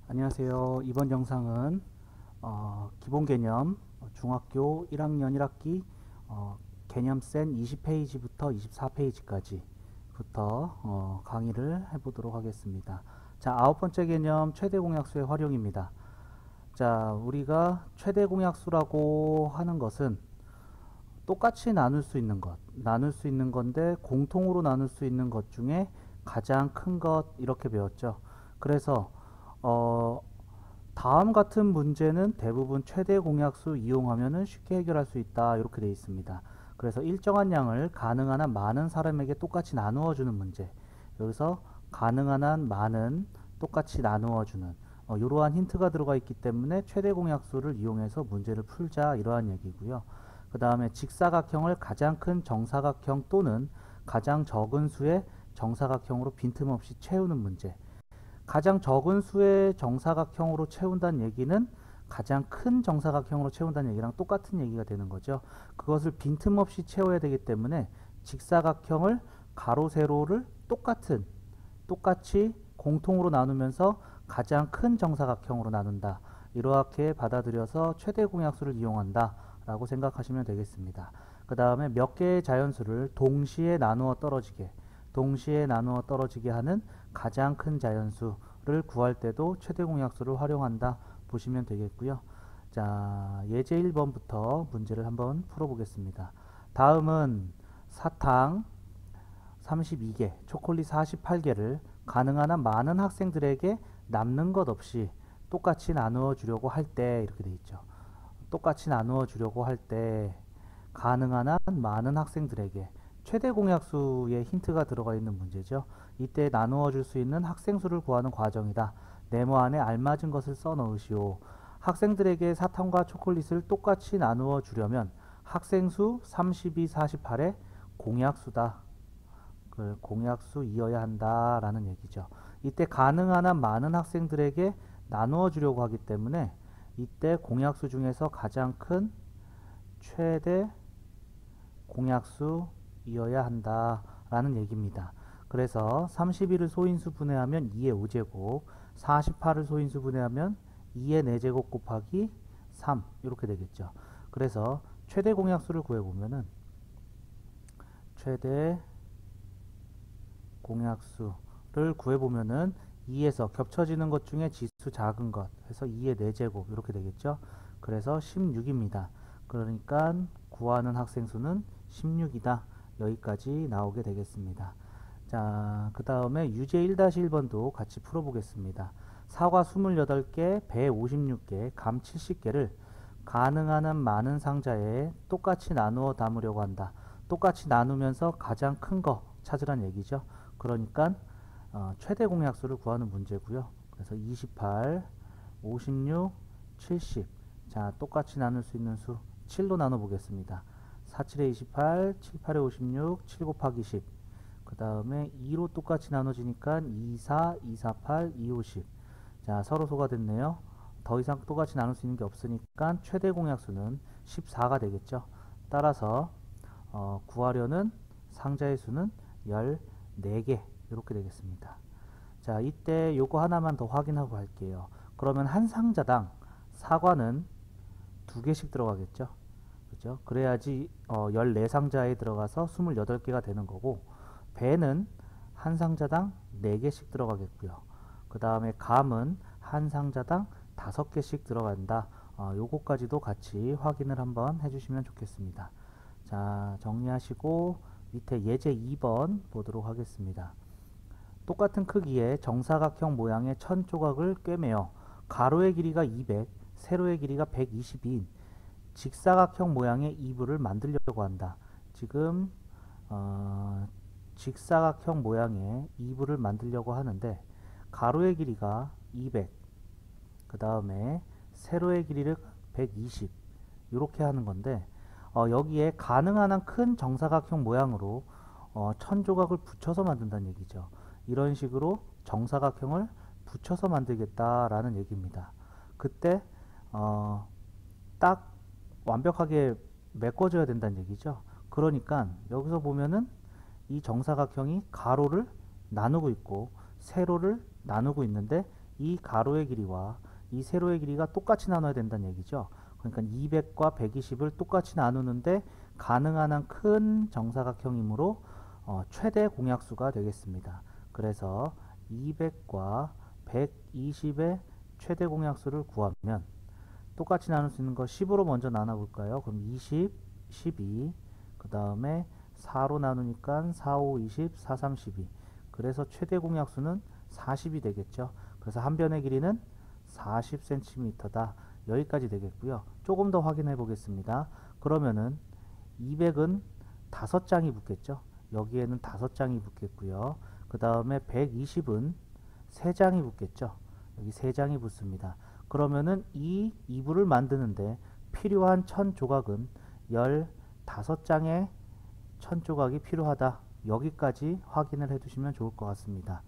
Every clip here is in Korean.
안녕하세요. 이번 영상은 기본 개념 중학교 1학년 1학기 개념센 20페이지부터 24페이지까지부터 강의를 해보도록 하겠습니다. 자, 아홉 번째 개념 최대 공약수의 활용입니다. 자, 우리가 최대 공약수라고 하는 것은 똑같이 나눌 수 있는 건데 공통으로 나눌 수 있는 것 중에 가장 큰 것, 이렇게 배웠죠. 그래서 다음 같은 문제는 대부분 최대 공약수 이용하면 쉽게 해결할 수 있다, 이렇게 되어 있습니다. 그래서 일정한 양을 가능한 한 많은 사람에게 똑같이 나누어 주는 문제, 여기서 가능한 한 많은 똑같이 나누어 주는 이러한 힌트가 들어가 있기 때문에 최대 공약수를 이용해서 문제를 풀자, 이러한 얘기고요. 그 다음에 직사각형을 가장 큰 정사각형 또는 가장 적은 수의 정사각형으로 빈틈없이 채우는 문제. 가장 적은 수의 정사각형으로 채운다는 얘기는 가장 큰 정사각형으로 채운다는 얘기랑 똑같은 얘기가 되는 거죠. 그것을 빈틈없이 채워야 되기 때문에 직사각형을 가로 세로를 똑같이 공통으로 나누면서 가장 큰 정사각형으로 나눈다, 이렇게 받아들여서 최대 공약수를 이용한다 라고 생각하시면 되겠습니다. 그 다음에 몇 개의 자연수를 동시에 나누어 떨어지게 하는 가장 큰 자연수를 구할 때도 최대 공약수를 활용한다 보시면 되겠고요. 자, 예제 1번부터 문제를 한번 풀어보겠습니다. 다음은 사탕 32개, 초콜릿 48개를 가능한 한 많은 학생들에게 남는 것 없이 똑같이 나누어 주려고 할 때, 이렇게 돼 있죠. 똑같이 나누어 주려고 할 때 가능한 한 많은 학생들에게, 최대 공약수의 힌트가 들어가 있는 문제죠. 이때 나누어 줄 수 있는 학생 수를 구하는 과정이다. 네모 안에 알맞은 것을 써 넣으시오. 학생들에게 사탕과 초콜릿을 똑같이 나누어 주려면 학생 수 32, 48의 공약수다. 그 공약수이어야 한다라는 얘기죠. 이때 가능한 한 많은 학생들에게 나누어 주려고 하기 때문에 이때 공약수 중에서 가장 큰 최대 공약수이어야 한다라는 얘기입니다. 그래서 31을 소인수 분해하면 2의 5제곱, 48을 소인수 분해하면 2의 4제곱 곱하기 3, 이렇게 되겠죠. 그래서 최대 공약수를 구해보면은 최대 공약수를 구해보면은 2에서 겹쳐지는 것 중에 지수 작은 것 해서 2의 4제곱, 이렇게 되겠죠. 그래서 16입니다. 그러니까 구하는 학생 수는 16이다. 여기까지 나오게 되겠습니다. 자, 그 다음에 유제 1-1번도 같이 풀어보겠습니다. 사과 28개, 배 56개, 감 70개를 가능한 한 많은 상자에 똑같이 나누어 담으려고 한다. 똑같이 나누면서 가장 큰 거 찾으란 얘기죠. 그러니까 최대 공약수를 구하는 문제고요. 그래서 28, 56, 70. 자, 똑같이 나눌 수 있는 수 7로 나눠 보겠습니다. 4, 7에 28, 7, 8에 56, 7 곱하기 10. 그 다음에 2로 똑같이 나눠지니까 2, 4, 2, 4, 8, 2, 5, 10. 자, 서로 소가됐네요. 더 이상 똑같이 나눌 수 있는 게 없으니까 최대 공약수는 14가 되겠죠. 따라서 구하려는 상자의 수는 14개, 이렇게 되겠습니다. 자, 이때 요거 하나만 더 확인하고 할게요. 그러면 한 상자당 사과는 2개씩 들어가겠죠. 그죠? 그래야지 14상자에 들어가서 28개가 되는 거고, 배는 한 상자당 4개씩 들어가겠고요. 그 다음에 감은 한 상자당 5개씩 들어간다. 요거까지도 같이 확인을 한번 해주시면 좋겠습니다. 자, 정리하시고 밑에 예제 2번 보도록 하겠습니다. 똑같은 크기의 정사각형 모양의 1000조각을 꿰매어 가로의 길이가 200, 세로의 길이가 120인 직사각형 모양의 이불을 만들려고 한다. 지금 직사각형 모양의 이불을 만들려고 하는데 가로의 길이가 200, 그 다음에 세로의 길이를 120, 이렇게 하는 건데 여기에 가능한 한 큰 정사각형 모양으로 1000조각을 붙여서 만든다는 얘기죠. 이런 식으로 정사각형을 붙여서 만들겠다라는 얘기입니다. 그때 딱 완벽하게 메꿔줘야 된다는 얘기죠. 그러니까 여기서 보면은 이 정사각형이 가로를 나누고 있고 세로를 나누고 있는데 이 가로의 길이와 이 세로의 길이가 똑같이 나눠야 된다는 얘기죠. 그러니까 200과 120을 똑같이 나누는데 가능한 한 큰 정사각형이므로 최대 공약수가 되겠습니다. 그래서 200과 120의 최대 공약수를 구하면 똑같이 나눌 수 있는 거 10으로 먼저 나눠볼까요? 그럼 20, 12, 그 다음에 4로 나누니까 4, 5, 20, 4, 3, 12. 그래서 최대 공약수는 40이 되겠죠. 그래서 한 변의 길이는 40cm다. 여기까지 되겠고요. 조금 더 확인해 보겠습니다. 그러면은 200은 5장이 붙겠죠. 여기에는 5장이 붙겠고요. 그 다음에 120은 3장이 붙겠죠. 여기 3장이 붙습니다. 그러면은 이 이불을 만드는데 필요한 천 조각은 15장의 천 조각이 필요하다. 여기까지 확인을 해두시면 좋을 것 같습니다.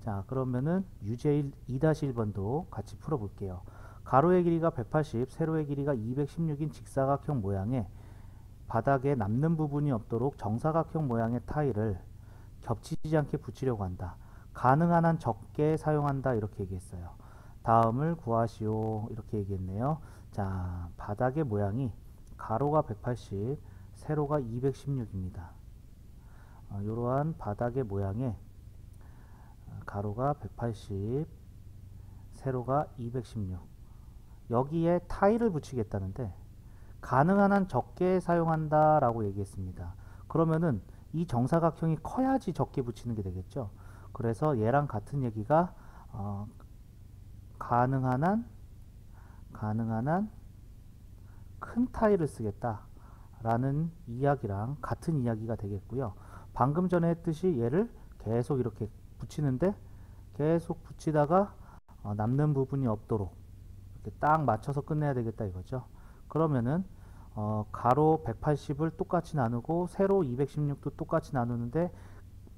자, 그러면은 유제 2-1번도 같이 풀어볼게요. 가로의 길이가 180, 세로의 길이가 216인 직사각형 모양의 바닥에 남는 부분이 없도록 정사각형 모양의 타일을 겹치지 않게 붙이려고 한다. 가능한 한 적게 사용한다. 이렇게 얘기했어요. 다음을 구하시오. 이렇게 얘기했네요. 자, 바닥의 모양이 가로가 180, 세로가 216입니다. 이러한 바닥의 모양에 가로가 180, 세로가 216. 여기에 타일을 붙이겠다는데 가능한 한 적게 사용한다 라고 얘기했습니다. 그러면은 이 정사각형이 커야지 적게 붙이는 게 되겠죠. 그래서 얘랑 같은 얘기가 가능한 한 큰 타일을 쓰겠다 라는 이야기랑 같은 이야기가 되겠고요. 방금 전에 했듯이 얘를 계속 이렇게 붙이는데 계속 붙이다가 남는 부분이 없도록 이렇게 딱 맞춰서 끝내야 되겠다 이거죠. 그러면은 가로 180을 똑같이 나누고 세로 216도 똑같이 나누는데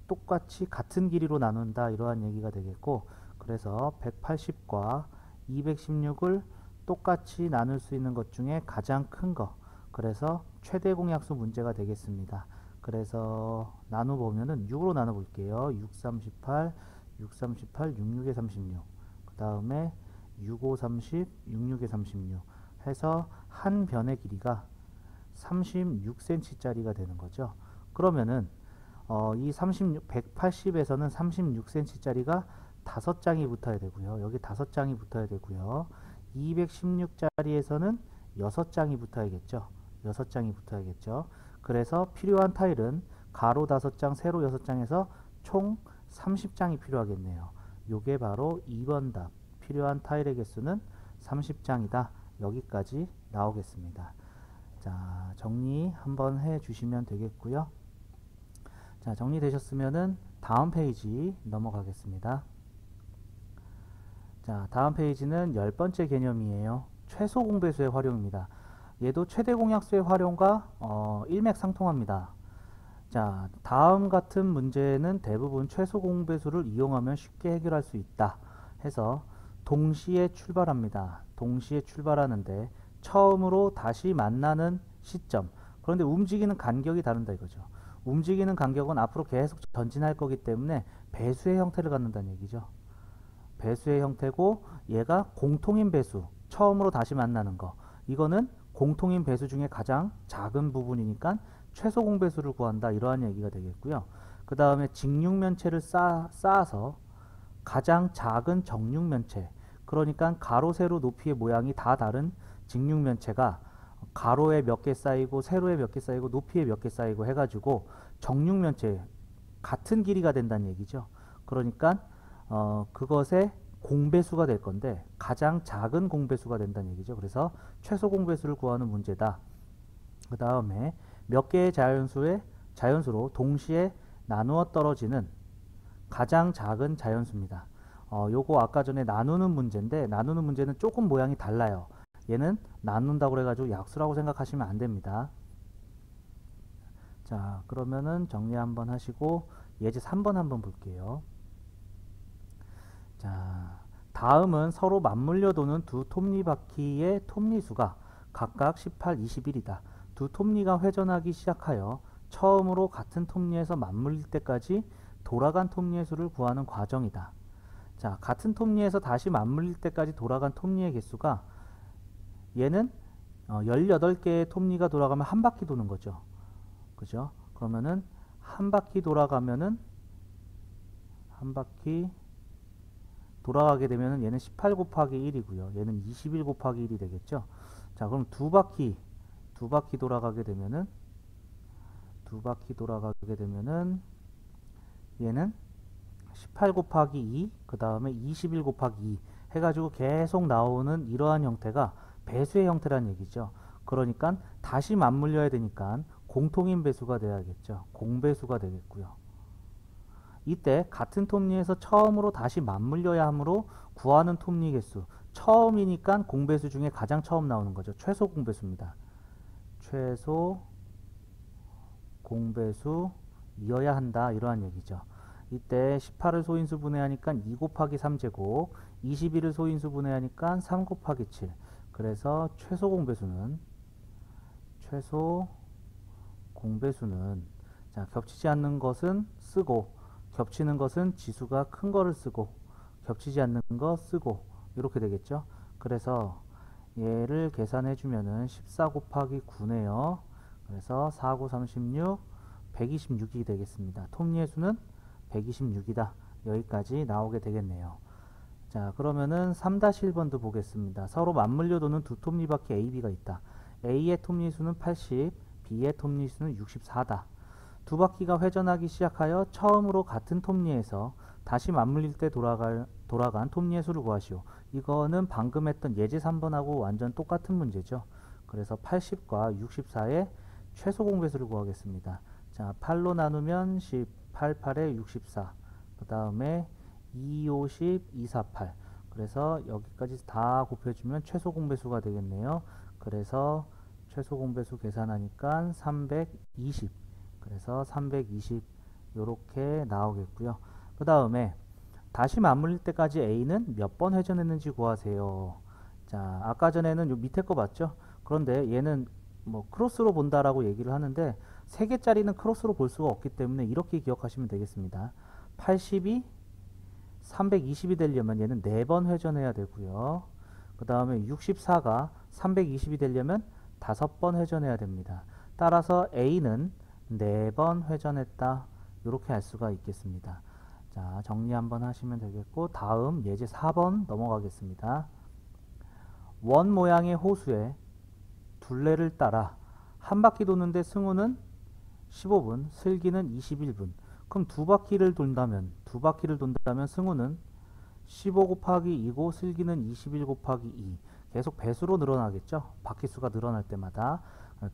똑같이 같은 길이로 나눈다 이러한 얘기가 되겠고, 그래서 180과 216을 똑같이 나눌 수 있는 것 중에 가장 큰 거, 그래서 최대 공약수 문제가 되겠습니다. 그래서 나눠보면은 6으로 나눠볼게요. 6, 38, 6, 38, 6, 6에 36. 그 다음에 6, 5, 30, 6, 6에 36 해서 한 변의 길이가 36cm짜리가 되는 거죠. 그러면은 이 180에서는 36cm짜리가 5장이 붙어야 되고요. 여기 5장이 붙어야 되고요. 216짜리에서는 6장이 붙어야겠죠. 6장이 붙어야겠죠. 그래서 필요한 타일은 가로 5장, 세로 6장에서 총 30장이 필요하겠네요. 요게 바로 2번 답. 필요한 타일의 개수는 30장이다. 여기까지 나오겠습니다. 자, 정리 한번 해 주시면 되겠고요. 자, 정리되셨으면은 다음 페이지 넘어가겠습니다. 자, 다음 페이지는 10번째 개념이에요. 최소 공배수의 활용입니다. 얘도 최대 공약수의 활용과 일맥상통합니다. 자, 다음 같은 문제는 대부분 최소 공배수를 이용하면 쉽게 해결할 수 있다 해서 동시에 출발합니다. 동시에 출발하는데 처음으로 다시 만나는 시점, 그런데 움직이는 간격이 다른다 이거죠. 움직이는 간격은 앞으로 계속 전진할 거기 때문에 배수의 형태를 갖는다는 얘기죠. 배수의 형태고, 얘가 공통인 배수, 처음으로 다시 만나는 거, 이거는 공통인 배수 중에 가장 작은 부분이니까 최소 공배수를 구한다 이러한 얘기가 되겠고요. 그 다음에 직육면체를 쌓아서 가장 작은 정육면체, 그러니까 가로 세로 높이의 모양이 다 다른 직육면체가 가로에 몇 개 쌓이고 세로에 몇 개 쌓이고 높이에 몇 개 쌓이고 해가지고 정육면체 같은 길이가 된다는 얘기죠. 그러니까 그것의 공배수가 될 건데 가장 작은 공배수가 된다는 얘기죠. 그래서 최소 공배수를 구하는 문제다. 그 다음에 몇 개의 자연수로 동시에 나누어 떨어지는 가장 작은 자연수입니다. 요거 아까 전에 나누는 문제인데, 나누는 문제는 조금 모양이 달라요. 얘는 나눈다고 해가지고 약수라고 생각하시면 안 됩니다. 자, 그러면은 정리 한번 하시고 예제 3번 한번 볼게요. 자, 다음은 서로 맞물려 도는 두 톱니바퀴의 톱니수가 각각 18, 21이다. 두 톱니가 회전하기 시작하여 처음으로 같은 톱니에서 맞물릴 때까지 돌아간 톱니의 수를 구하는 과정이다. 자, 같은 톱니에서 다시 맞물릴 때까지 돌아간 톱니의 개수가 얘는 18개의 톱니가 돌아가면 한 바퀴 도는 거죠. 그죠? 그러면은 한 바퀴 돌아가면은 한 바퀴 돌아가게 되면은 얘는 18 곱하기 1이고요. 얘는 21 곱하기 1이 되겠죠. 자, 그럼 두 바퀴 돌아가게 되면은 얘는 18 곱하기 2, 그 다음에 21 곱하기 2 해가지고 계속 나오는 이러한 형태가 배수의 형태란 얘기죠. 그러니까 다시 맞물려야 되니까 공통인 배수가 돼야겠죠. 공배수가 되겠고요. 이때 같은 톱니에서 처음으로 다시 맞물려야 하므로 구하는 톱니 개수, 처음이니까 공배수 중에 가장 처음 나오는 거죠. 최소 공배수입니다. 최소 공배수이어야 한다, 이러한 얘기죠. 이때 18을 소인수 분해하니까 2 곱하기 3제곱, 21을 소인수 분해하니까 3 곱하기 7. 그래서 최소 공배수는 자, 겹치지 않는 것은 쓰고 겹치는 것은 지수가 큰 거를 쓰고 겹치지 않는 거 쓰고 이렇게 되겠죠. 그래서 얘를 계산해 주면은 14 곱하기 9네요. 그래서 4, 9, 36, 126이 되겠습니다. 톱니의 수는 126이다. 여기까지 나오게 되겠네요. 자, 그러면은 3-1번도 보겠습니다. 서로 맞물려 도는 두 톱니바퀴 A, B가 있다. A의 톱니 수는 80, B의 톱니 수는 64다. 두 바퀴가 회전하기 시작하여 처음으로 같은 톱니에서 다시 맞물릴 때 돌아간 톱니의 수를 구하시오. 이거는 방금 했던 예제 3번하고 완전 똑같은 문제죠. 그래서 80과 64의 최소 공배수를 구하겠습니다. 자, 8로 나누면 10, 8, 8에 64. 그 다음에 2, 50, 2, 4, 8. 그래서 여기까지 다 곱해주면 최소 공배수가 되겠네요. 그래서 최소 공배수 계산하니까 320. 그래서 320 요렇게 나오겠고요. 그 다음에 다시 맞물릴 때까지 A는 몇 번 회전했는지 구하세요. 자, 아까 전에는 요 밑에 거 봤죠? 그런데 얘는 뭐 크로스로 본다라고 얘기를 하는데 3개짜리는 크로스로 볼 수가 없기 때문에 이렇게 기억하시면 되겠습니다. 80이 320이 되려면 얘는 4번 회전해야 되고요. 그 다음에 64가 320이 되려면 5번 회전해야 됩니다. 따라서 A는 4번 회전했다. 이렇게 할 수가 있겠습니다. 자, 정리 한번 하시면 되겠고, 다음 예제 4번 넘어가겠습니다. 원 모양의 호수에 둘레를 따라 한 바퀴 도는데 승우는 15분, 슬기는 21분. 그럼 두 바퀴를 돈다면 승우는 15 곱하기 2고 슬기는 21 곱하기 2. 계속 배수로 늘어나겠죠. 바퀴수가 늘어날 때마다.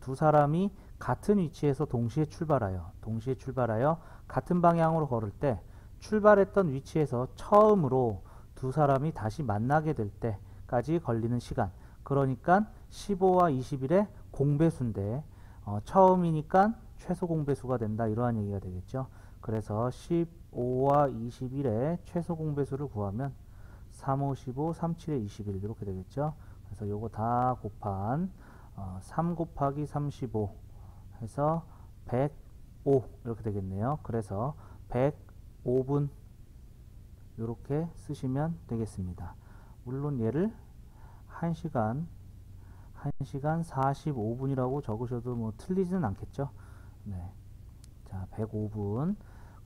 두 사람이 같은 위치에서 동시에 출발하여 같은 방향으로 걸을 때 출발했던 위치에서 처음으로 두 사람이 다시 만나게 될 때까지 걸리는 시간. 그러니까 15와 21의 공배수인데 처음이니까 최소 공배수가 된다. 이러한 얘기가 되겠죠. 그래서 15와 21의 최소 공배수를 구하면 3, 5, 15, 3, 7에 21 이렇게 되겠죠. 그래서 요거 다 곱한 3 곱하기 35 해서 105 이렇게 되겠네요. 그래서 105분 이렇게 쓰시면 되겠습니다. 물론 얘를 1시간 45분이라고 적으셔도 뭐 틀리지는 않겠죠. 네. 자, 105분.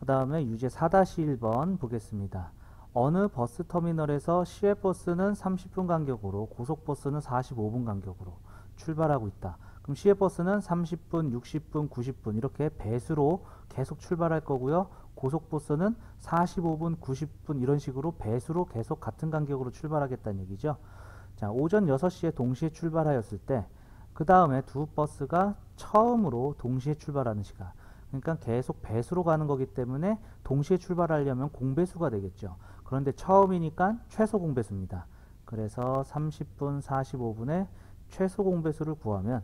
그 다음에 유제 4-1번 보겠습니다. 어느 버스 터미널에서 시외버스는 30분 간격으로 고속버스는 45분 간격으로 출발하고 있다. 그럼 시외버스는 30분, 60분, 90분 이렇게 배수로 계속 출발할 거고요. 고속버스는 45분, 90분 이런 식으로 배수로 계속 같은 간격으로 출발하겠다는 얘기죠. 자, 오전 6시에 동시에 출발하였을 때 그 다음에 두 버스가 처음으로 동시에 출발하는 시간. 그러니까 계속 배수로 가는 거기 때문에 동시에 출발하려면 공배수가 되겠죠. 그런데 처음이니까 최소 공배수입니다. 그래서 30분, 45분에 최소 공배수를 구하면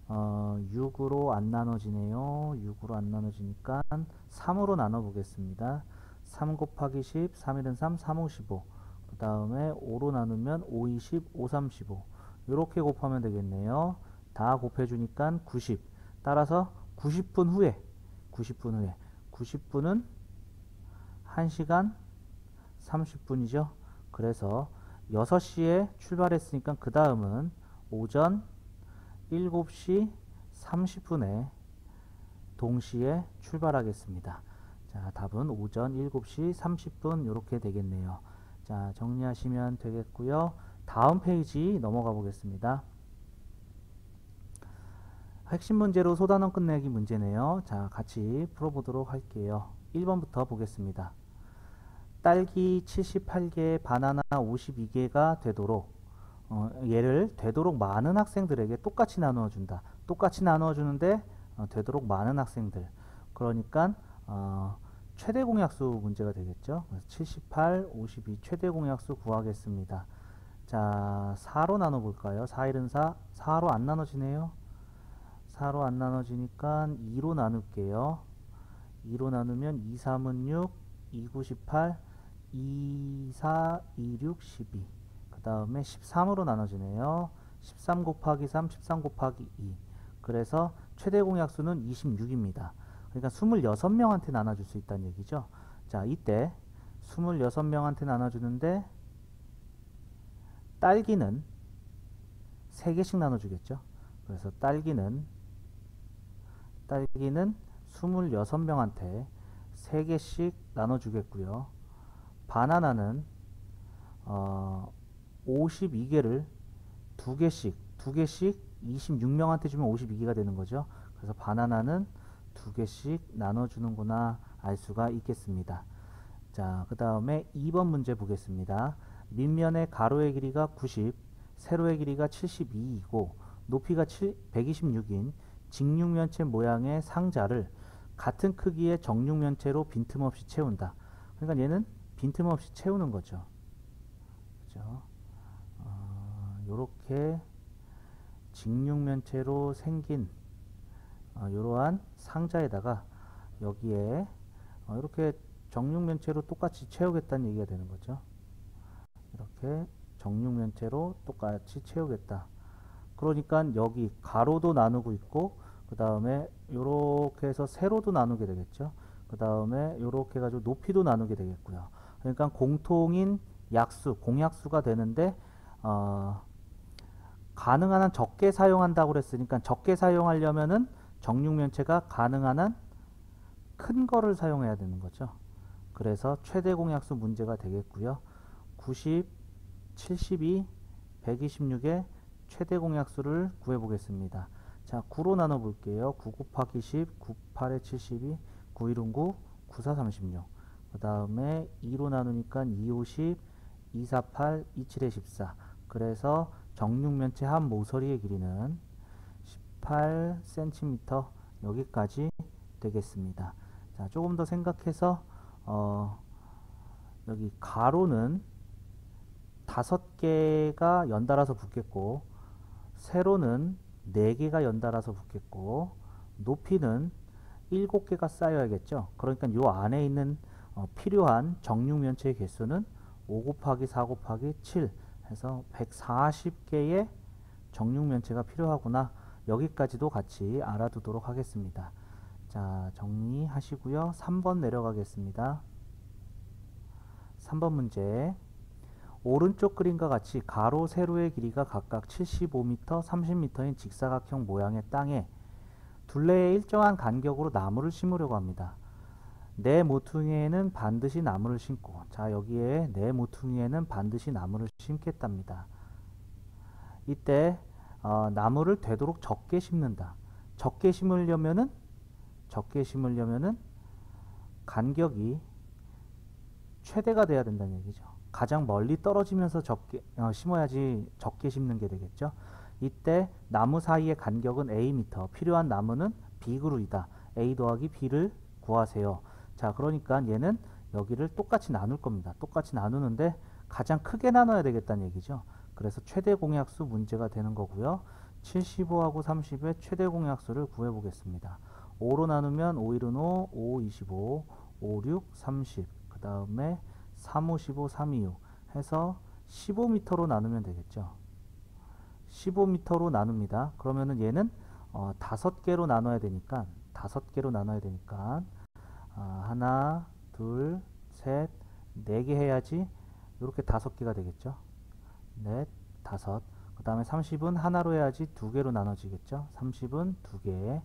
6으로 안 나눠지네요. 6으로 안 나눠지니까 3으로 나눠 보겠습니다. 3 곱하기 10, 3일은 3, 3, 5, 15. 그 다음에 5로 나누면 5, 20, 5, 3, 15. 이렇게 곱하면 되겠네요. 다 곱해주니까 90. 따라서 90분 후에 90분은 1시간 30분이죠. 그래서 6시에 출발했으니까 그 다음은 오전 7시 30분에 동시에 출발하겠습니다. 자, 답은 오전 7시 30분 이렇게 되겠네요. 자, 정리하시면 되겠고요. 다음 페이지 넘어가 보겠습니다. 핵심 문제로 소단원 끝내기 문제네요. 자, 같이 풀어보도록 할게요. 1번부터 보겠습니다. 딸기 78개, 바나나 52개가 되도록 얘를 되도록 많은 학생들에게 똑같이 나누어 준다. 똑같이 나누어 주는데 되도록 많은 학생들. 그러니까 최대 공약수 문제가 되겠죠. 그래서 78, 52 최대 공약수 구하겠습니다. 자, 4로 나눠 볼까요? 4, 1은 4, 4로 안 나눠지네요. 4로 안 나눠지니까 2로 나눌게요. 2로 나누면 2, 3은 6, 2, 9, 18, 2, 4, 2, 6, 12. 그 다음에 13으로 나눠지네요. 13 곱하기 3, 13 곱하기 2. 그래서 최대 공약수는 26입니다. 그러니까 26명한테 나눠줄 수 있다는 얘기죠. 자, 이때 26명한테 나눠주는데 딸기는 3개씩 나눠주겠죠. 그래서 딸기는 26명한테 3개씩 나눠주겠고요. 바나나는 52개를 2개씩 26명한테 주면 52개가 되는 거죠. 그래서 바나나는 2개씩 나눠주는구나 알 수가 있겠습니다. 자, 그 다음에 2번 문제 보겠습니다. 밑면의 가로의 길이가 90, 세로의 길이가 72이고 높이가 126인 직육면체 모양의 상자를 같은 크기의 정육면체로 빈틈없이 채운다. 그러니까 얘는 빈틈없이 채우는 거죠. 그죠? 요렇게 직육면체로 생긴 이러한 상자에다가 여기에 이렇게 정육면체로 똑같이 채우겠다는 얘기가 되는 거죠. 이렇게 정육면체로 똑같이 채우겠다. 그러니까 여기 가로도 나누고 있고 그 다음에 이렇게 해서 세로도 나누게 되겠죠. 그 다음에 이렇게 해가지고 높이도 나누게 되겠고요. 그러니까 공통인 약수, 공약수가 되는데 가능한 한 적게 사용한다고 그랬으니까 적게 사용하려면은 정육면체가 가능한 한 큰 거를 사용해야 되는 거죠. 그래서 최대 공약수 문제가 되겠고요. 90, 72, 126의 최대 공약수를 구해보겠습니다. 자, 9로 나눠볼게요. 9 곱하기 10, 9, 8에 72, 9, 1은 9, 9, 4, 36. 그 다음에 2로 나누니까 2, 50, 2, 4, 8, 2, 7에 14. 그래서 정육면체 한 모서리의 길이는 18cm 여기까지 되겠습니다. 자, 조금 더 생각해서 여기 가로는 5개가 연달아서 붙겠고 세로는 4개가 연달아서 붙겠고 높이는 7개가 쌓여야겠죠. 그러니까 요 안에 있는 필요한 정육면체의 개수는 5 곱하기 4 곱하기 7 해서 140개의 정육면체가 필요하구나. 여기까지도 같이 알아두도록 하겠습니다. 자, 정리하시고요. 3번 내려가겠습니다. 3번 문제. 오른쪽 그림과 같이 가로, 세로의 길이가 각각 75m, 30m인 직사각형 모양의 땅에 둘레의 일정한 간격으로 나무를 심으려고 합니다. 내 모퉁이에는 반드시 나무를 심고, 자, 여기에 내 모퉁이에는 반드시 나무를 심겠답니다. 이때 나무를 되도록 적게 심는다. 적게 심으려면은 간격이 최대가 돼야 된다는 얘기죠. 가장 멀리 떨어지면서 적게 심어야지 적게 심는 게 되겠죠. 이때 나무 사이의 간격은 Am, 필요한 나무는 B그루이다. A 더하기 B를 구하세요. 자, 그러니까 얘는 여기를 똑같이 나눌 겁니다. 똑같이 나누는데 가장 크게 나눠야 되겠다는 얘기죠. 그래서 최대 공약수 문제가 되는 거고요. 75하고 30의 최대 공약수를 구해보겠습니다. 5로 나누면 5, 1은 5, 5, 25, 5, 6, 30. 그 다음에 3, 5, 15, 3, 2, 6 해서 15m로 나누면 되겠죠. 15m로 나눕니다. 그러면은 얘는 5개로 나눠야 되니까 하나, 둘, 셋, 네 개 해야지 이렇게 5개가 되겠죠. 넷, 다섯. 그 다음에 30은 하나로 해야지 2개로 나눠지겠죠. 30은 2개.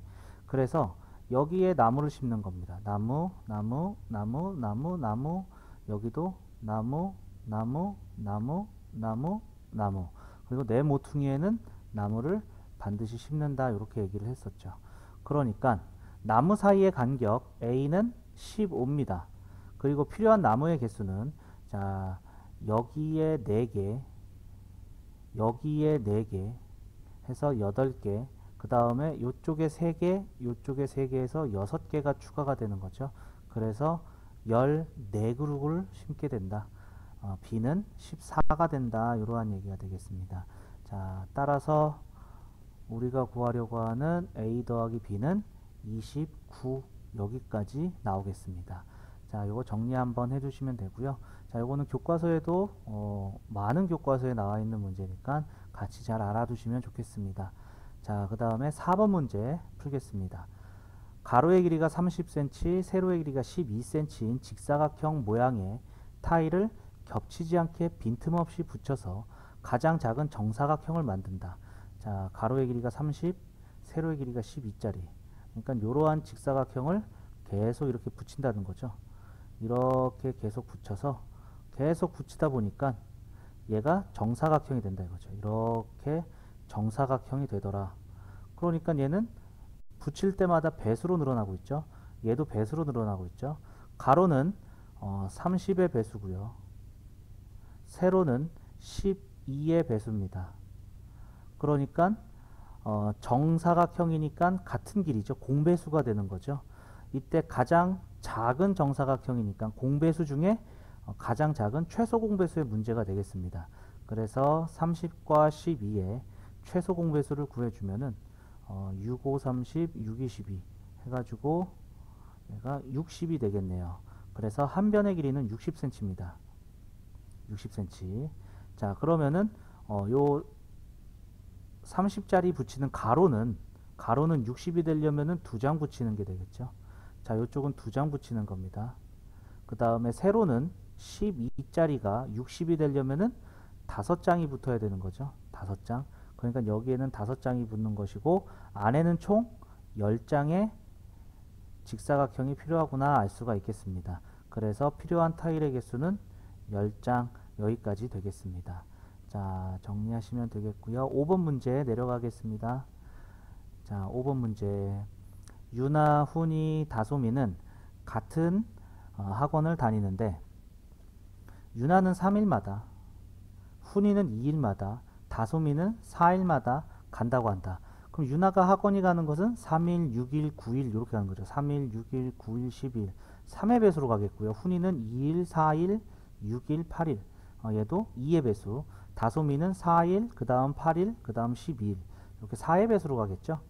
그래서 여기에 나무를 심는 겁니다. 나무, 나무, 나무, 나무, 나무. 여기도 나무, 나무, 나무, 나무, 나무. 그리고 내 모퉁이에는 나무를 반드시 심는다. 이렇게 얘기를 했었죠. 그러니까 나무 사이의 간격 A는 15입니다. 그리고 필요한 나무의 개수는 자, 여기에 4개, 여기에 4개 해서 8개, 그 다음에 이쪽에 3개, 이쪽에 3개 해서 6개가 추가가 되는 거죠. 그래서 14그룹을 심게 된다. B는 14가 된다. 이러한 얘기가 되겠습니다. 자, 따라서 우리가 구하려고 하는 A 더하기 B는 29 여기까지 나오겠습니다. 자, 요거 정리 한번 해주시면 되고요. 자, 요거는 교과서에도 많은 교과서에 나와 있는 문제니까 같이 잘 알아두시면 좋겠습니다. 자, 그 다음에 4번 문제 풀겠습니다. 가로의 길이가 30cm, 세로의 길이가 12cm인 직사각형 모양의 타일을 겹치지 않게 빈틈없이 붙여서 가장 작은 정사각형을 만든다. 자, 가로의 길이가 30, 세로의 길이가 12짜리. 그러니까 이러한 직사각형을 계속 이렇게 붙인다는 거죠. 이렇게 계속 붙여서 계속 붙이다 보니까 얘가 정사각형이 된다 이거죠. 이렇게 정사각형이 되더라. 그러니까 얘는 붙일 때마다 배수로 늘어나고 있죠. 얘도 배수로 늘어나고 있죠. 가로는 30의 배수고요. 세로는 12의 배수입니다. 그러니까 정사각형이니까 같은 길이죠. 공배수가 되는 거죠. 이때 가장 작은 정사각형이니까 공배수 중에 가장 작은 최소 공배수의 문제가 되겠습니다. 그래서 30과 12의 최소 공배수를 구해주면은 6, 5, 30, 6, 2, 12 해가지고 얘가 60이 되겠네요. 그래서 한 변의 길이는 60cm입니다. 60cm. 자, 그러면은 요 30짜리 붙이는 가로는 60이 되려면은 2장 붙이는 게 되겠죠. 자, 요쪽은 2장 붙이는 겁니다. 그 다음에 세로는 12짜리가 60이 되려면은 5장이 붙어야 되는 거죠. 5장. 그러니까 여기에는 5장이 붙는 것이고 안에는 총 10장의 직사각형이 필요하구나 알 수가 있겠습니다. 그래서 필요한 타일의 개수는 10장 여기까지 되겠습니다. 자, 정리하시면 되겠고요. 5번 문제 내려가겠습니다. 자, 5번 문제. 유나, 훈이, 다솜이는 같은 학원을 다니는데 유나는 3일마다, 훈이는 2일마다, 다솜이는 4일마다 간다고 한다. 그럼 유나가 학원이 가는 것은 3일, 6일, 9일 이렇게 가는 거죠. 3일, 6일, 9일, 10일. 3의 배수로 가겠고요. 훈이는 2일, 4일, 6일, 8일. 얘도 2의 배수. 다솜이는 4일, 그 다음 8일, 그 다음 12일. 이렇게 4의 배수로 가겠죠.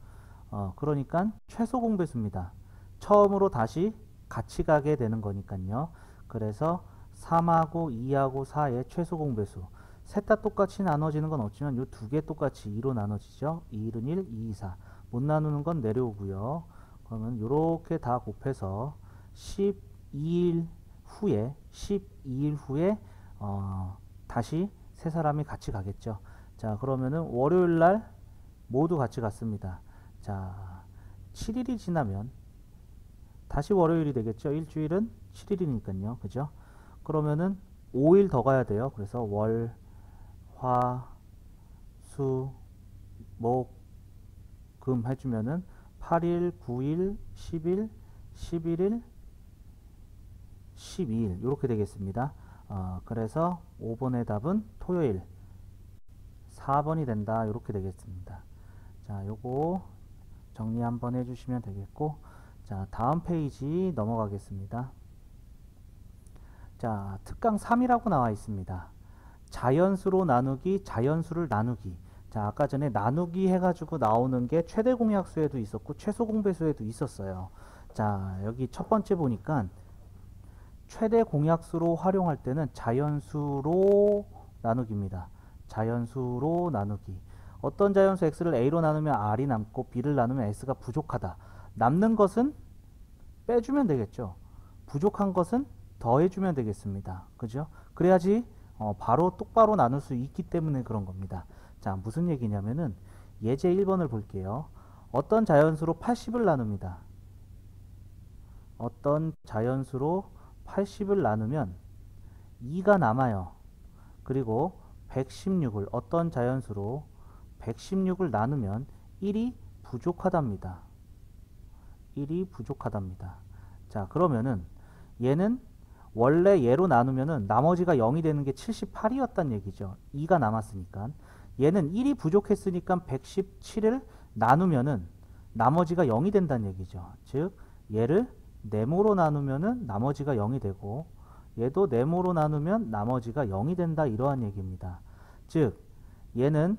그러니까 최소 공배수입니다. 처음으로 다시 같이 가게 되는 거니까요. 그래서 3하고 2하고 4의 최소 공배수. 셋 다 똑같이 나눠지는 건 없지만 이 두 개 똑같이 2로 나눠지죠. 2, 1은 1, 2, 2, 4. 못 나누는 건 내려오고요. 그러면 이렇게 다 곱해서 12일 후에 다시 세 사람이 같이 가겠죠. 자, 그러면은 월요일 날 모두 같이 갔습니다. 자, 7일이 지나면 다시 월요일이 되겠죠. 일주일은 7일이니까요. 그죠? 그러면은 5일 더 가야 돼요. 그래서 월, 화, 수, 목, 금 해주면은 8일, 9일, 10일, 11일, 12일 이렇게 되겠습니다. 그래서 5번의 답은 토요일 4번이 된다. 이렇게 되겠습니다. 자, 요거 정리 한번 해주시면 되겠고, 자, 다음 페이지 넘어가겠습니다. 자, 특강 3이라고 나와 있습니다. 자연수로 나누기, 자연수를 나누기. 자, 아까 전에 나누기 해가지고 나오는 게 최대 공약수에도 있었고 최소 공배수에도 있었어요. 자, 여기 첫 번째 보니까 최대 공약수로 활용할 때는 자연수로 나누기입니다. 자연수로 나누기. 어떤 자연수 x를 a로 나누면 r이 남고 b를 나누면 s가 부족하다. 남는 것은 빼주면 되겠죠. 부족한 것은 더해주면 되겠습니다. 그죠? 그래야지 바로 똑바로 나눌 수 있기 때문에 그런 겁니다. 자, 무슨 얘기냐면은 예제 1번을 볼게요. 어떤 자연수로 80을 나눕니다. 어떤 자연수로 80을 나누면 2가 남아요. 그리고 116을 어떤 자연수로 116을 나누면 1이 부족하답니다. 1이 부족하답니다. 자, 그러면은 얘는 원래 얘로 나누면은 나머지가 0이 되는 게 78이었단 얘기죠. 2가 남았으니까. 얘는 1이 부족했으니까 117을 나누면은 나머지가 0이 된다는 얘기죠. 즉 얘를 네모로 나누면은 나머지가 0이 되고 얘도 네모로 나누면 나머지가 0이 된다, 이러한 얘기입니다. 즉 얘는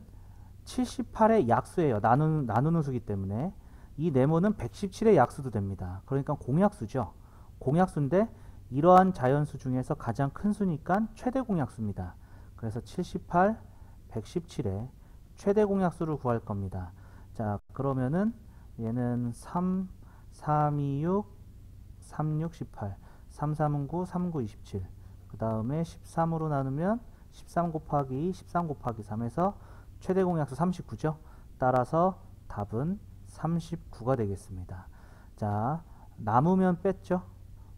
78의 약수예요. 나누는 수기 때문에 이 네모는 117의 약수도 됩니다. 그러니까 공약수죠. 공약수인데 이러한 자연수 중에서 가장 큰 수니까 최대 공약수입니다. 그래서 78, 117의 최대 공약수를 구할 겁니다. 자, 그러면은 얘는 3, 3, 2, 6, 3, 6, 18, 3, 3은 9, 3, 9, 27. 그 다음에 13으로 나누면 13 곱하기 2, 13 곱하기 3에서 최대 공약수 39죠. 따라서 답은 39가 되겠습니다. 자, 남으면 뺐죠.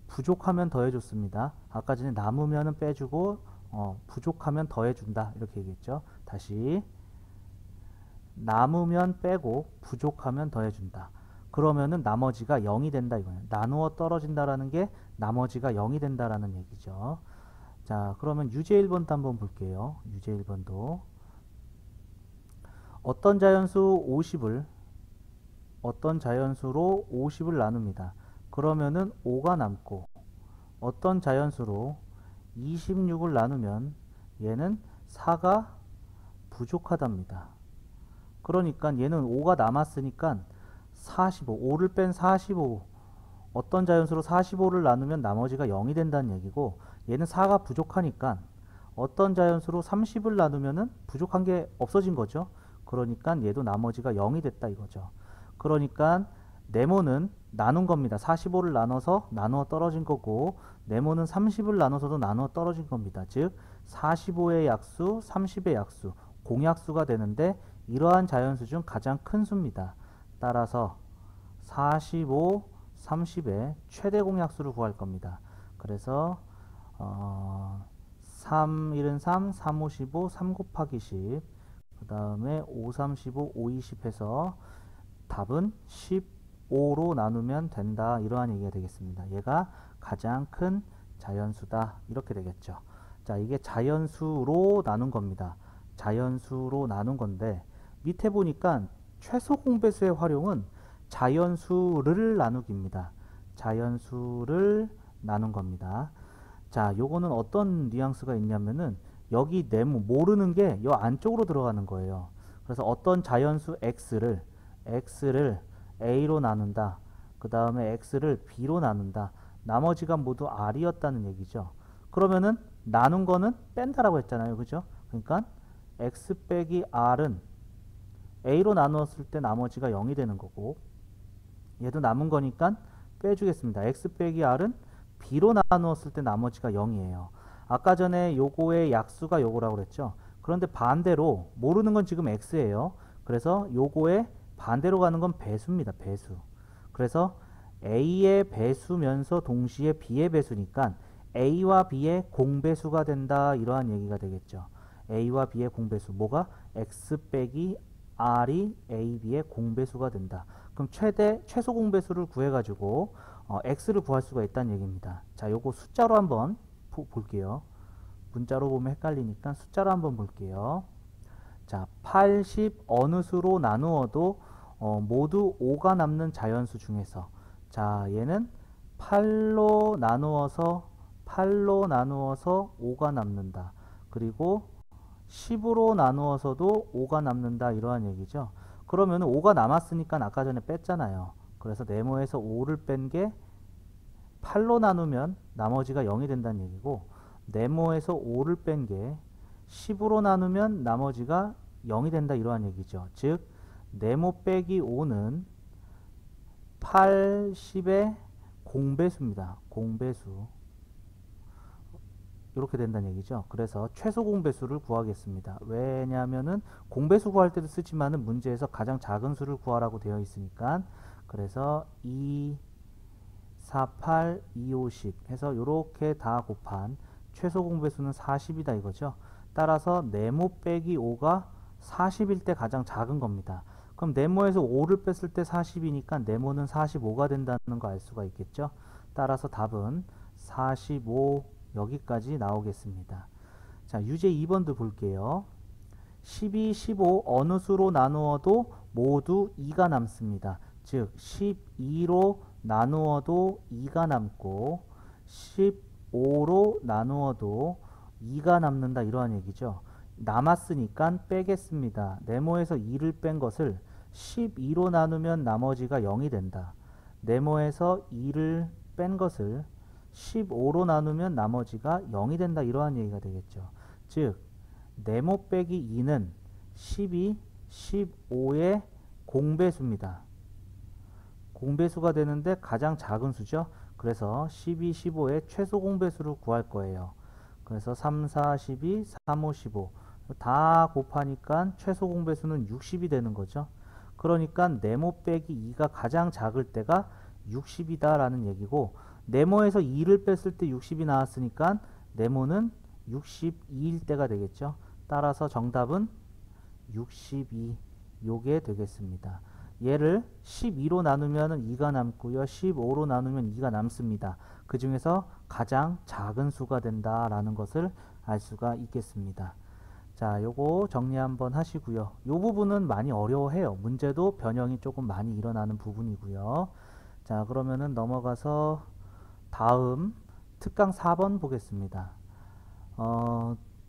부족하면 더해줬습니다. 아까 전에 남으면 빼주고 부족하면 더해준다, 이렇게 얘기했죠. 다시 남으면 빼고 부족하면 더해준다. 그러면은 나머지가 0이 된다 이거예요. 나누어 떨어진다라는 게 나머지가 0이 된다라는 얘기죠. 자, 그러면 유제 1번도 한번 볼게요. 유제 1번도 어떤 자연수 50을 어떤 자연수로 50을 나눕니다. 그러면은 5가 남고 어떤 자연수로 26을 나누면 얘는 4가 부족하답니다. 그러니까 얘는 5가 남았으니까 45, 5를 뺀 45, 어떤 자연수로 45를 나누면 나머지가 0이 된다는 얘기고, 얘는 4가 부족하니까 어떤 자연수로 30을 나누면은 부족한 게 없어진 거죠. 그러니까 얘도 나머지가 0이 됐다 이거죠. 그러니까 네모는 나눈 겁니다. 45를 나눠서 나누어 떨어진 거고, 네모는 30을 나눠서도 나누어 떨어진 겁니다. 즉 45의 약수, 30의 약수, 공약수가 되는데 이러한 자연수 중 가장 큰 수입니다. 따라서 45, 30의 최대 공약수를 구할 겁니다. 그래서 3, 1은 3, 3, 5, 15, 3 곱하기 10, 그 다음에 5, 3, 15, 5, 20 해서 답은 15로 나누면 된다, 이러한 얘기가 되겠습니다. 얘가 가장 큰 자연수다, 이렇게 되겠죠. 자, 이게 자연수로 나눈 겁니다. 자연수로 나눈 건데 밑에 보니까 최소 공배수의 활용은 자연수를 나누기입니다. 자연수를 나눈 겁니다. 자, 요거는 어떤 뉘앙스가 있냐면은 여기 네모 모르는 게 요 안쪽으로 들어가는 거예요. 그래서 어떤 자연수 x를 a로 나눈다. 그 다음에 x를 b로 나눈다. 나머지가 모두 r이었다는 얘기죠. 그러면은 나눈 거는 뺀다라고 했잖아요. 그죠? 그러니까 x 빼기 r은 a로 나누었을 때 나머지가 0이 되는 거고, 얘도 남은 거니까 빼주겠습니다. x 빼기 r은 b로 나누었을 때 나머지가 0이에요. 아까 전에 요거의 약수가 요거라고 그랬죠. 그런데 반대로 모르는 건 지금 x예요. 그래서 요거의 반대로 가는 건 배수입니다. 배수. 그래서 a의 배수면서 동시에 b의 배수니까 a와 b의 공배수가 된다, 이러한 얘기가 되겠죠. a와 b의 공배수, 뭐가? x 빼기 r이 a, b의 공배수가 된다. 그럼 최소 공배수를 구해가지고 x를 구할 수가 있다는 얘기입니다. 자, 요거 숫자로 한번 볼게요. 문자로 보면 헷갈리니까 숫자로 한번 볼게요. 자, 80 어느 수로 나누어도 모두 5가 남는 자연수 중에서, 자, 얘는 8로 나누어서 5가 남는다. 그리고 10으로 나누어서도 5가 남는다, 이러한 얘기죠. 그러면 5가 남았으니까 아까 전에 뺐잖아요. 그래서 네모에서 5를 뺀 게 8로 나누면 나머지가 0이 된다는 얘기고, 네모에서 5를 뺀 게 10으로 나누면 나머지가 0이 된다, 이러한 얘기죠. 즉 네모 빼기 5는 80의 공배수입니다. 공배수. 이렇게 된다는 얘기죠. 그래서 최소 공배수를 구하겠습니다. 왜냐하면은 공배수 구할 때도 쓰지만은 문제에서 가장 작은 수를 구하라고 되어 있으니까. 그래서 2, 4, 8, 2, 5, 10 해서 이렇게 다 곱한 최소 공배수는 40이다 이거죠. 따라서 네모 빼기 5가 40일 때 가장 작은 겁니다. 그럼 네모에서 5를 뺐을 때 40이니까 네모는 45가 된다는 거 알 수가 있겠죠. 따라서 답은 45 여기까지 나오겠습니다. 자, 유제 2번도 볼게요. 12, 15 어느 수로 나누어도 모두 2가 남습니다. 즉 12로 나누어도 2가 남고 15로 나누어도 2가 남는다 이러한 얘기죠. 남았으니까 빼겠습니다. 네모에서 2를 뺀 것을 12로 나누면 나머지가 0이 된다. 네모에서 2를 뺀 것을 15로 나누면 나머지가 0이 된다 이러한 얘기가 되겠죠. 즉 네모 빼기 2는 12, 15의 공배수입니다. 공배수가 되는데 가장 작은 수죠. 그래서 12, 15의 최소 공배수를 구할 거예요. 그래서 3, 4, 12, 3, 5, 15 다 곱하니까 최소 공배수는 60이 되는 거죠. 그러니까 네모 빼기 2가 가장 작을 때가 60이다 라는 얘기고, 네모에서 2를 뺐을 때 60이 나왔으니까 네모는 62일 때가 되겠죠. 따라서 정답은 62 요게 되겠습니다. 얘를 12로 나누면 2가 남고요. 15로 나누면 2가 남습니다. 그 중에서 가장 작은 수가 된다라는 것을 알 수가 있겠습니다. 자, 요거 정리 한번 하시고요. 요 부분은 많이 어려워해요. 문제도 변형이 조금 많이 일어나는 부분이고요. 자, 그러면은 넘어가서 다음 특강 4번 보겠습니다.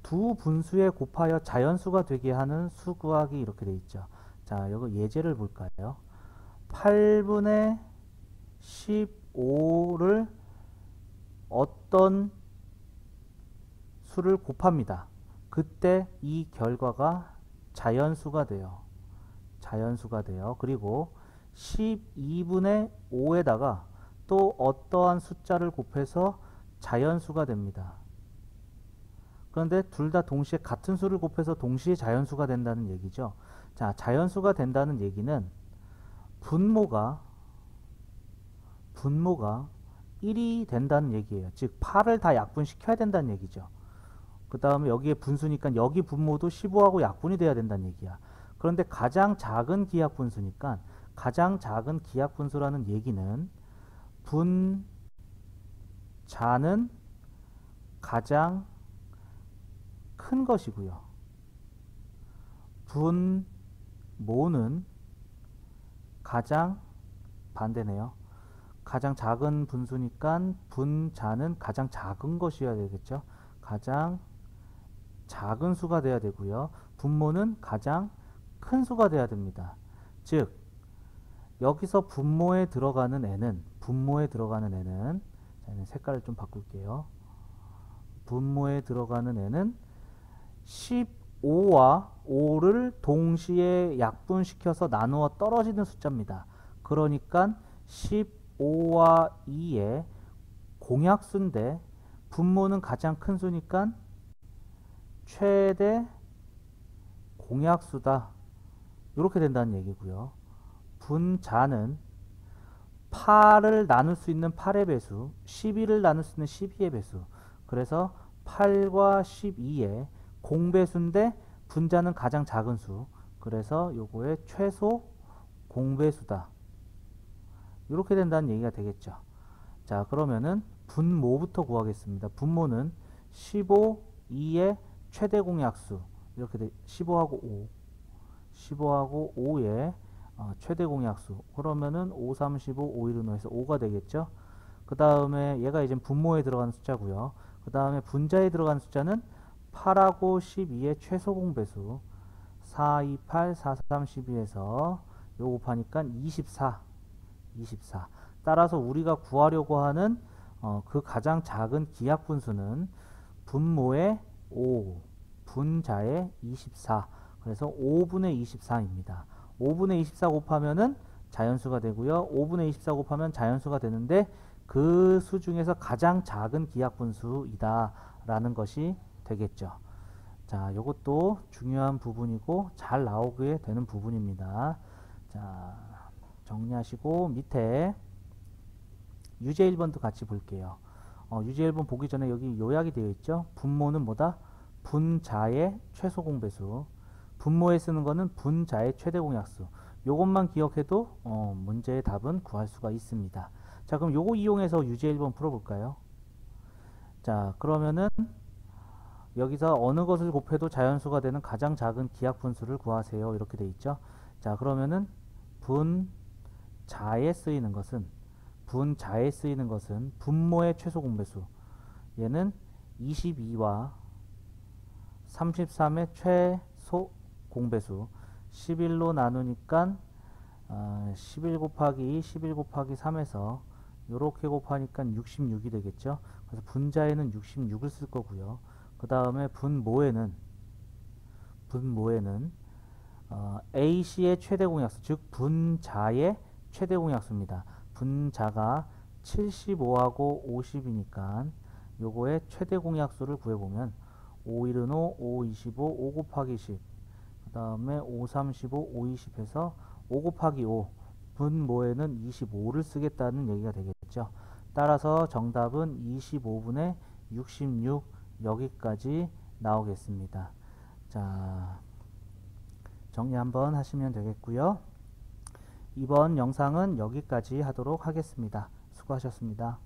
두 분수에 곱하여 자연수가 되게 하는 수 구하기 이렇게 돼 있죠. 자, 이거 예제를 볼까요? 8분의 15를 어떤 수를 곱합니다. 그때 이 결과가 자연수가 돼요. 자연수가 돼요. 그리고 12분의 5에다가 또 어떠한 숫자를 곱해서 자연수가 됩니다. 그런데 둘 다 동시에 같은 수를 곱해서 동시에 자연수가 된다는 얘기죠. 자, 자연수가 된다는 얘기는 분모가 1이 된다는 얘기예요. 즉 8을 다 약분시켜야 된다는 얘기죠. 그 다음에 여기에 분수니까 여기 분모도 15하고 약분이 돼야 된다는 얘기야. 그런데 가장 작은 기하분수니까 가장 작은 기하분수라는 얘기는 분자는 가장 큰 것이고요. 분모는 가장 반대네요. 가장 작은 분수니까 분자는 가장 작은 것이어야 되겠죠. 가장 작은 수가 돼야 되고요. 분모는 가장 큰 수가 돼야 됩니다. 즉 여기서 분모에 들어가는 애는 자, 색깔을 좀 바꿀게요. 분모에 들어가는 애는 15와 5를 동시에 약분시켜서 나누어 떨어지는 숫자입니다. 그러니까 15와 2의 공약수인데 분모는 가장 큰 수니까 최대 공약수다. 이렇게 된다는 얘기고요. 분자는 8을 나눌 수 있는 8의 배수, 12를 나눌 수 있는 12의 배수. 그래서 8과 12의 공배수인데 분자는 가장 작은 수. 그래서 요거의 최소 공배수다. 이렇게 된다는 얘기가 되겠죠. 자, 그러면은 분모부터 구하겠습니다. 분모는 15, 2의 최대 공약수. 이렇게 15하고 5의 최대 공약수. 그러면은 5, 3, 15, 5, 1로 해서 5가 되겠죠. 그 다음에 얘가 이제 분모에 들어가는 숫자고요. 그 다음에 분자에 들어가는 숫자는 8하고 12의 최소 공배수. 4, 2, 8, 4, 3, 12에서 요 곱하니까 24. 따라서 우리가 구하려고 하는 그 가장 작은 기하분수는 분모의 5, 분자의 24. 그래서 5분의 24입니다. 5분의 24 곱하면은 자연수가 되고요. 5분의 24 곱하면 자연수가 되는데 그 수 중에서 가장 작은 기하분수이다 라는 것이 되겠죠. 자, 이것도 중요한 부분이고 잘 나오게 되는 부분입니다. 자, 정리하시고 밑에 유제 1번도 같이 볼게요. 유제 1번 보기 전에 여기 요약이 되어 있죠. 분모는 뭐다? 분자의 최소 공배수. 분모에 쓰는 거는 분자의 최대 공약수. 요것만 기억해도 문제의 답은 구할 수가 있습니다. 자, 그럼 요거 이용해서 유제 1번 풀어볼까요? 자, 그러면은 여기서 어느 것을 곱해도 자연수가 되는 가장 작은 기하분수를 구하세요. 이렇게 돼 있죠. 자, 그러면은 분자에 쓰이는 것은 분모의 최소 공배수. 얘는 22와 33의 최소 공배수. 11로 나누니까 11 곱하기 11 곱하기 3에서 요렇게 곱하니까 66이 되겠죠. 그래서 분자에는 66을 쓸 거고요. 그 다음에 분모에는 AC의 최대 공약수, 즉 분자의 최대 공약수입니다. 분자가 75하고 50이니까 요거의 최대 공약수를 구해보면 5, 1은 5, 5, 25, 5 곱하기 10, 그 다음에 5, 3, 15, 5, 20 해서 5 곱하기 5, 분모에는 25를 쓰겠다는 얘기가 되겠죠. 따라서 정답은 25분의 66 여기까지 나오겠습니다. 자, 정리 한번 하시면 되겠고요. 이번 영상은 여기까지 하도록 하겠습니다. 수고하셨습니다.